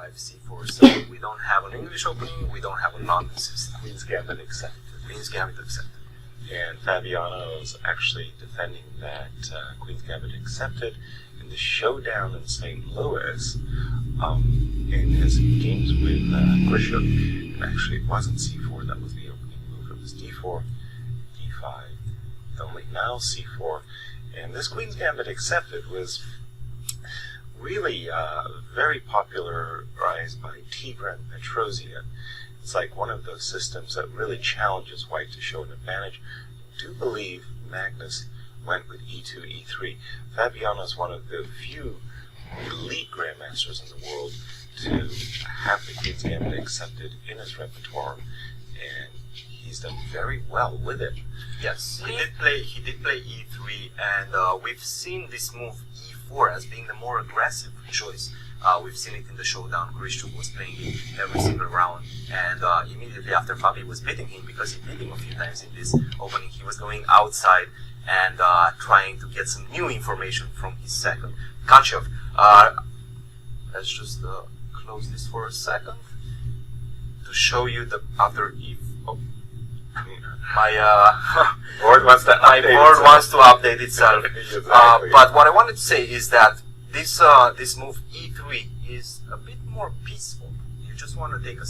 d5 c4. So we don't have an English opening, we don't have a London system. Queen's Gambit accepted. Queen's Gambit accepted. And Fabiano is actually defending that Queen's Gambit accepted in the showdown in St. Louis in his games with Grisham. And actually, it wasn't c4 that was the opening move. It was d4, d5, only now c4. And this Queen's Gambit accepted was really very popularized by Tigran Petrosian. It's like one of those systems that really challenges white to show an advantage. I do believe Magnus went with e2, e3. Fabiano is one of the few elite grandmasters in the world to have the Queen's Gambit accepted in his repertoire, and he's done very well with it. Yes, he did play e3, and we've seen this move e4 as being the more aggressive choice. We've seen it in the showdown. Grisham was playing it every single round, and immediately after Fabi was beating him, because he beat him a few times in this opening, he was going outside and trying to get some new information from his second. Kanchev, let's just close this for a second to show you the after e. Oh, my board wants to update itself. Exactly. But what I wanted to say is that this move e3 is a bit more peaceful. You just want to take a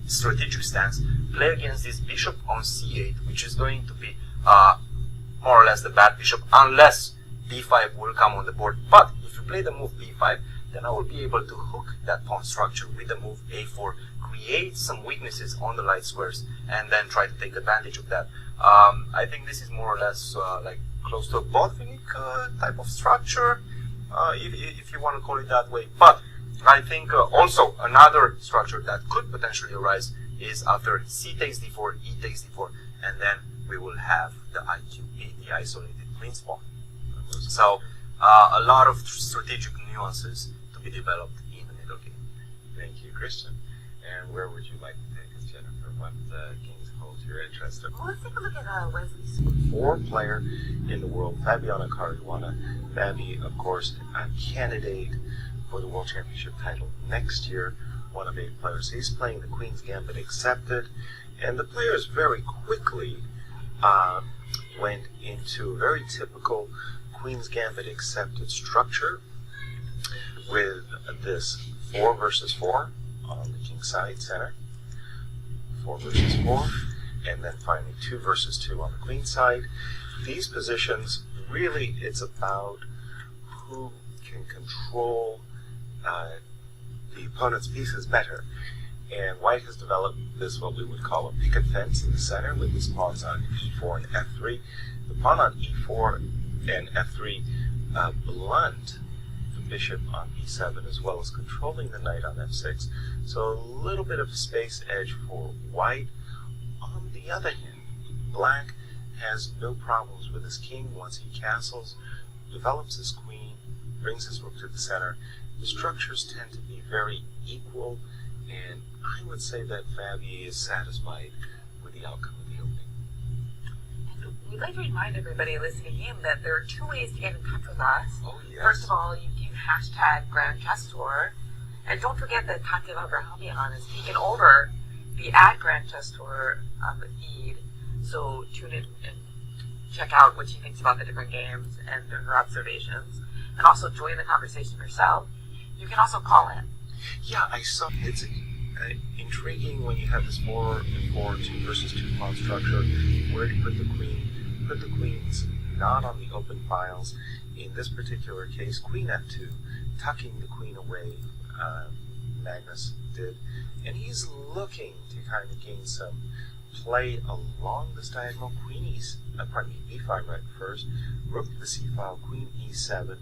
strategic stance, play against this bishop on c8, which is going to be more or less the bad bishop, unless b5 will come on the board. But if you play the move b5, then I will be able to hook that pawn structure with the move a4, create some weaknesses on the light squares, and then try to take advantage of that. I think this is more or less like close to a Botvinnik type of structure, if you want to call it that way. But I think also another structure that could potentially arise is after c takes d4, e takes d4, and then we will have the IQP, the isolated queen's pawn. So a lot of strategic nuances to be developed in the middle game. Thank you, Christian. And where would you like to take us, Jennifer? What games hold your interest? Well, let's take a look at Wesley's 4-player in the world, Fabiano Caruana. Fabi, of course, a candidate for the World Championship title next year, one of 8 players. He's playing the Queen's Gambit accepted, and the players very quickly went into a very typical Queen's Gambit accepted structure with this 4 versus 4 on the king side center, 4 versus 4, and then finally 2 versus 2 on the queen side. These positions, really, it's about who can control the opponent's pieces better. And white has developed this, what we would call a picket fence in the center, with his pawns on e4 and f3. The pawn on e4 and f3 blunt the bishop on b7, as well as controlling the knight on f6. So a little bit of a space edge for white. On the other hand, black has no problems with his king once he castles, develops his queen, brings his rook to the center. The structures tend to be very equal, and I would say that Fabi is satisfied with the outcome of the opening. And we'd like to remind everybody listening in that there are 2 ways to get in touch with us. Oh, yes. First of all, you can hashtag Grand Chess Tour, and don't forget that Tante Abrahamian has taken over the Grand Chess Tour on the feed, so tune in and check out what she thinks about the different games and her observations, and also join the conversation yourself. You can also call in. Yeah, I saw it's intriguing when you have this 4 and 4, 2 versus 2 pawn structure. Where to put the queen? Put the queens not on the open files. In this particular case, queen f2, tucking the queen away, Magnus did. And he's looking to kind of gain some play along this diagonal. Queen b5 right first, rook to the c file, queen e7,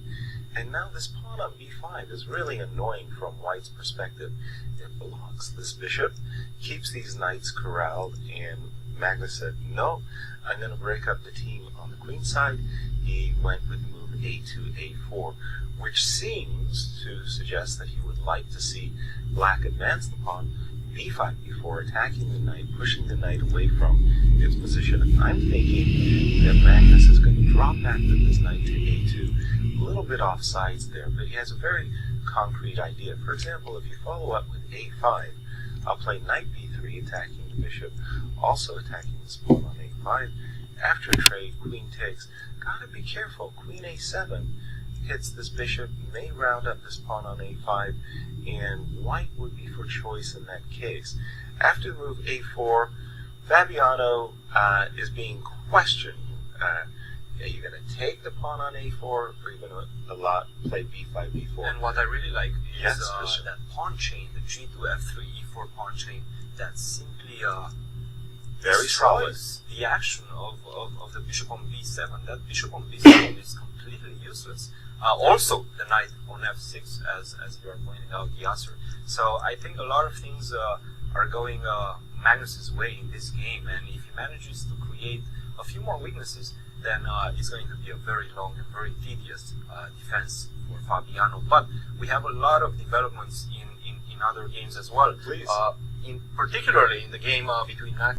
and now this pawn on b5 is really annoying from white's perspective. It blocks this bishop, keeps these knights corralled, and Magnus said, no, I'm going to break up the team on the queen side. He went with the move a2, a4, which seems to suggest that he would like to see black advance the pawn b5 before attacking the knight, pushing the knight away from its position. I'm thinking that Magnus is going to drop back with this knight to a2, a little bit off sides there, but he has a very concrete idea. For example, if you follow up with a5, I'll play knight b3, attacking the bishop, also attacking this pawn on a5. After a trade, queen takes. Gotta be careful. Queen a7 hits this bishop, may round up this pawn on a5, and white would be for choice in that case. After the move a4, Fabiano is being questioned. Are you going to take the pawn on a4, or are you going to play b5, b4? And what I really like is Bishop. that pawn chain, the g2, f3, e4 pawn chain, that simply Very solid. destroys the action of the bishop on b7. That bishop on b7 is completely useless. Also, the knight on f6, as you are pointing out, the answer. So I think a lot of things are going Magnus's way in this game, and if he manages to create a few more weaknesses, then it's going to be a very long and very tedious defense for Fabiano. But we have a lot of developments in other games as well. Please. Particularly in the game between Magnus